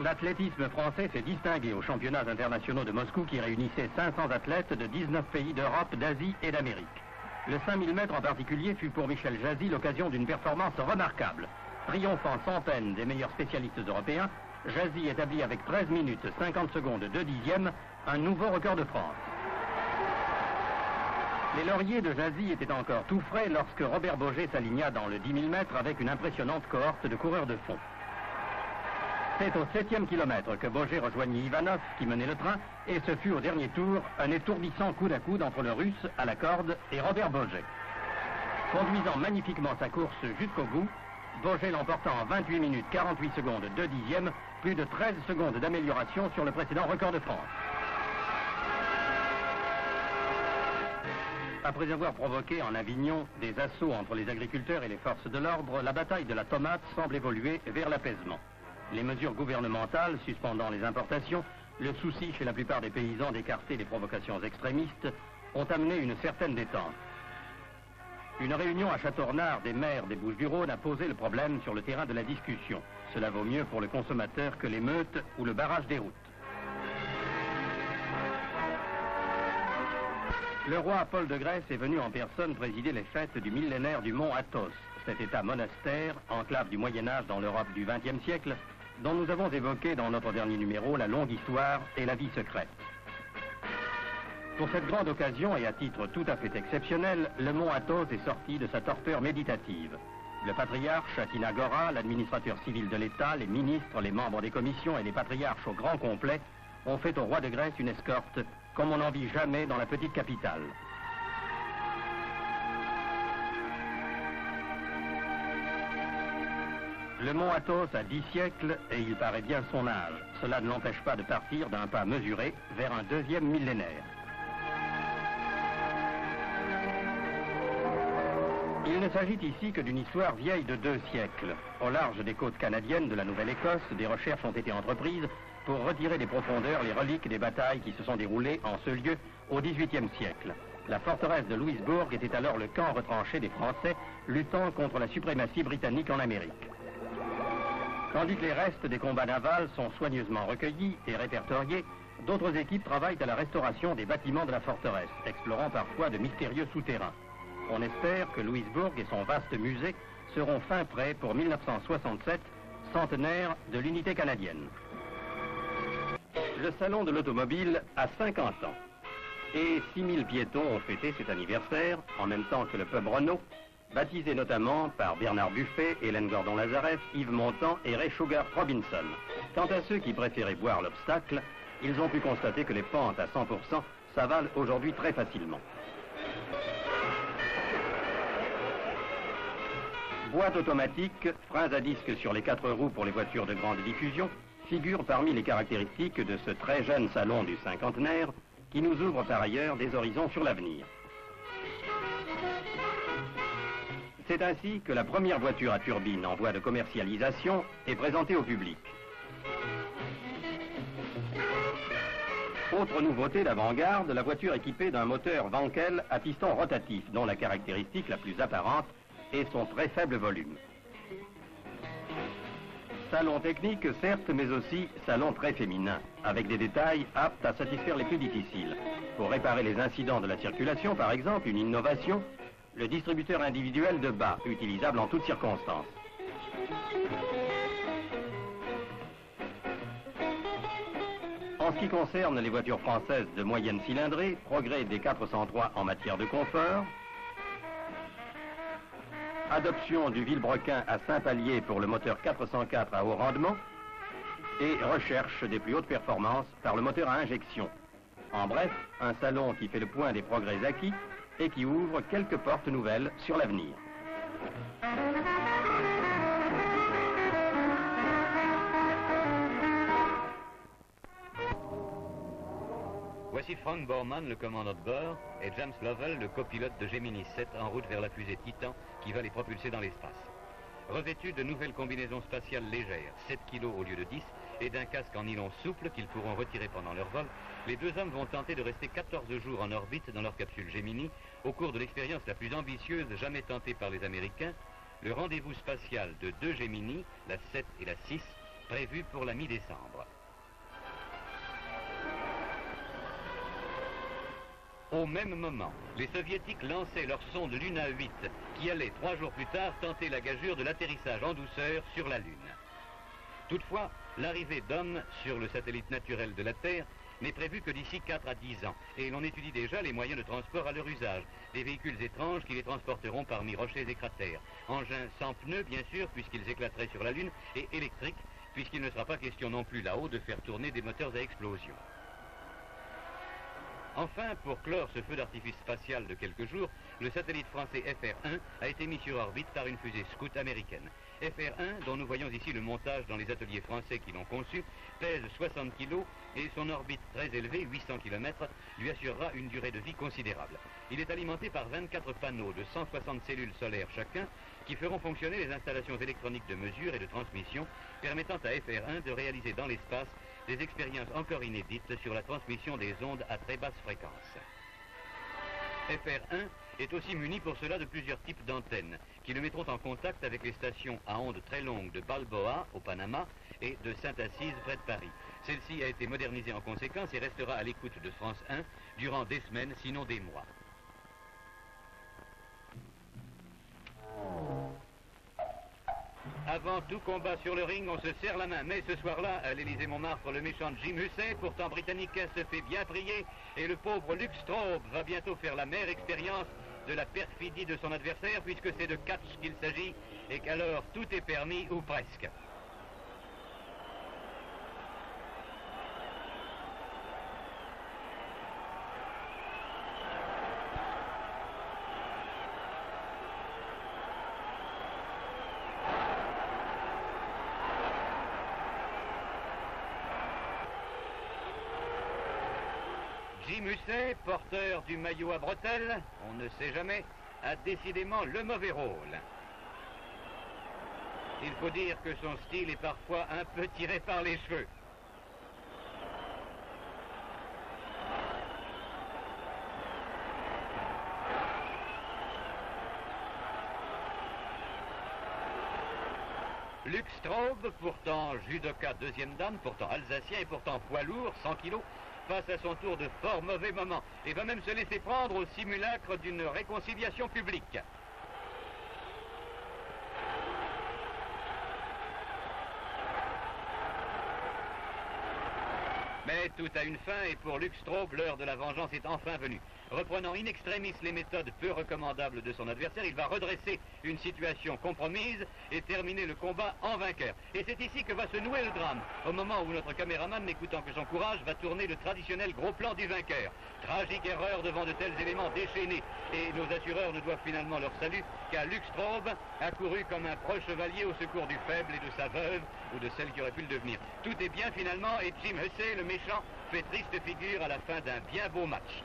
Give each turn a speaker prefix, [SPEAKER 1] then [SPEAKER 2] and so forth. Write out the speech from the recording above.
[SPEAKER 1] L'athlétisme français s'est distingué aux championnats internationaux de Moscou qui réunissaient 500 athlètes de 19 pays d'Europe, d'Asie et d'Amérique. Le 5000 mètres en particulier fut pour Michel Jazy l'occasion d'une performance remarquable. Triomphant sans peine des meilleurs spécialistes européens, Jazy établit avec 13 minutes 50 secondes 2 dixièmes un nouveau record de France. Les lauriers de Jazy étaient encore tout frais lorsque Robert Boger s'aligna dans le 10 000 mètres avec une impressionnante cohorte de coureurs de fond. C'est au 7e kilomètre que Boger rejoignit Ivanov qui menait le train et ce fut au dernier tour un étourdissant coude à coude entre le Russe à la corde et Robert Boger. Conduisant magnifiquement sa course jusqu'au bout, Boger l'emporta en 28 minutes 48 secondes 2 dixièmes, plus de 13 secondes d'amélioration sur le précédent record de France. Après avoir provoqué en Avignon des assauts entre les agriculteurs et les forces de l'ordre, la bataille de la tomate semble évoluer vers l'apaisement. Les mesures gouvernementales suspendant les importations, le souci chez la plupart des paysans d'écarter les provocations extrémistes ont amené une certaine détente. Une réunion à Châteaurnard des maires des Bouches-du-Rhône a posé le problème sur le terrain de la discussion. Cela vaut mieux pour le consommateur que l'émeute ou le barrage des routes. Le roi Paul de Grèce est venu en personne présider les fêtes du millénaire du mont Athos, cet état monastère, enclave du Moyen-Âge dans l'Europe du XXe siècle, dont nous avons évoqué dans notre dernier numéro la longue histoire et la vie secrète. Pour cette grande occasion et à titre tout à fait exceptionnel, le mont Athos est sorti de sa torpeur méditative. Le patriarche Atinagora, l'administrateur civil de l'État, les ministres, les membres des commissions et les patriarches au grand complet ont fait au roi de Grèce une escorte comme on n'en vit jamais dans la petite capitale. Le mont Athos a 10 siècles et il paraît bien son âge. Cela ne l'empêche pas de partir d'un pas mesuré vers un deuxième millénaire. Il ne s'agit ici que d'une histoire vieille de 2 siècles. Au large des côtes canadiennes de la Nouvelle-Écosse, des recherches ont été entreprises pour retirer des profondeurs les reliques des batailles qui se sont déroulées en ce lieu au XVIIIe siècle. La forteresse de Louisbourg était alors le camp retranché des Français luttant contre la suprématie britannique en Amérique. Tandis que les restes des combats navals sont soigneusement recueillis et répertoriés, d'autres équipes travaillent à la restauration des bâtiments de la forteresse, explorant parfois de mystérieux souterrains. On espère que Louisbourg et son vaste musée seront fin prêts pour 1967, centenaire de l'unité canadienne. Le salon de l'automobile a 50 ans et 6000 piétons ont fêté cet anniversaire en même temps que le pub Renault, baptisé notamment par Bernard Buffet, Hélène Gordon-Lazareff, Yves Montand et Ray Sugar Robinson. Quant à ceux qui préféraient boire l'obstacle, ils ont pu constater que les pentes à 100% s'avalent aujourd'hui très facilement. Boîte automatique, freins à disque sur les 4 roues pour les voitures de grande diffusion, figurent parmi les caractéristiques de ce très jeune salon du cinquantenaire qui nous ouvre par ailleurs des horizons sur l'avenir. C'est ainsi que la première voiture à turbine en voie de commercialisation est présentée au public. Autre nouveauté d'avant-garde, la voiture équipée d'un moteur Wankel à piston rotatif, dont la caractéristique la plus apparente est son très faible volume. Salon technique, certes, mais aussi salon très féminin, avec des détails aptes à satisfaire les plus difficiles. Pour réparer les incidents de la circulation, par exemple, une innovation, le distributeur individuel de bas, utilisable en toutes circonstances. En ce qui concerne les voitures françaises de moyenne cylindrée, progrès des 403 en matière de confort, adoption du vilebrequin à Saint-Pallier pour le moteur 404 à haut rendement et recherche des plus hautes performances par le moteur à injection. En bref, un salon qui fait le point des progrès acquis et qui ouvre quelques portes nouvelles sur l'avenir.
[SPEAKER 2] Voici Frank Borman, le commandant de bord, et James Lovell, le copilote de Gemini 7, en route vers la fusée Titan qui va les propulser dans l'espace. Revêtus de nouvelles combinaisons spatiales légères, 7 kg au lieu de 10, et d'un casque en nylon souple qu'ils pourront retirer pendant leur vol, les 2 hommes vont tenter de rester 14 jours en orbite dans leur capsule Gemini, au cours de l'expérience la plus ambitieuse jamais tentée par les Américains, le rendez-vous spatial de 2 Gemini, la 7 et la 6, prévue pour la mi-décembre. Au même moment, les soviétiques lançaient leur sonde Luna 8, qui allait 3 jours plus tard tenter la gageure de l'atterrissage en douceur sur la Lune. Toutefois, l'arrivée d'hommes sur le satellite naturel de la Terre n'est prévue que d'ici 4 à 10 ans, et l'on étudie déjà les moyens de transport à leur usage, des véhicules étranges qui les transporteront parmi rochers et cratères, engins sans pneus bien sûr, puisqu'ils éclateraient sur la Lune, et électriques, puisqu'il ne sera pas question non plus là-haut de faire tourner des moteurs à explosion. Enfin, pour clore ce feu d'artifice spatial de quelques jours, le satellite français FR1 a été mis sur orbite par une fusée Scout américaine. FR1, dont nous voyons ici le montage dans les ateliers français qui l'ont conçu, pèse 60 kg et son orbite très élevée, 800 km, lui assurera une durée de vie considérable. Il est alimenté par 24 panneaux de 160 cellules solaires chacun qui feront fonctionner les installations électroniques de mesure et de transmission permettant à FR1 de réaliser dans l'espace des expériences encore inédites sur la transmission des ondes à très basse fréquence. FR1 est aussi muni pour cela de plusieurs types d'antennes qui le mettront en contact avec les stations à ondes très longues de Balboa au Panama et de Sainte-Assise près de Paris. Celle-ci a été modernisée en conséquence et restera à l'écoute de France 1 durant des semaines, sinon des mois. Avant tout combat sur le ring, on se serre la main. Mais ce soir-là, à l'Élysée-Montmartre, le méchant Jim Husset, pourtant britanniquais, se fait bien prier. Et le pauvre Luke Straub va bientôt faire l'amère expérience de la perfidie de son adversaire, puisque c'est de catch qu'il s'agit, et qu'alors tout est permis, ou presque. Jim Husset, porteur du maillot à bretelles, on ne sait jamais, a décidément le mauvais rôle. Il faut dire que son style est parfois un peu tiré par les cheveux. Luke Straub, pourtant judoka deuxième dan, pourtant alsacien et pourtant poids lourd, 100 kilos, passe à son tour de fort mauvais moments et va même se laisser prendre au simulacre d'une réconciliation publique. Mais tout a une fin et pour Luke Straub, l'heure de la vengeance est enfin venue. Reprenant in extremis les méthodes peu recommandables de son adversaire, il va redresser une situation compromise et terminer le combat en vainqueur. Et c'est ici que va se nouer le drame, au moment où notre caméraman, n'écoutant que son courage, va tourner le traditionnel gros plan du vainqueur. Tragique erreur devant de tels éléments déchaînés. Et nos assureurs ne doivent finalement leur salut qu'à Luke Straub, accouru comme un proche chevalier au secours du faible et de sa veuve, ou de celle qui aurait pu le devenir. Tout est bien finalement et Jim Husset, le méchant, fait triste figure à la fin d'un bien beau match.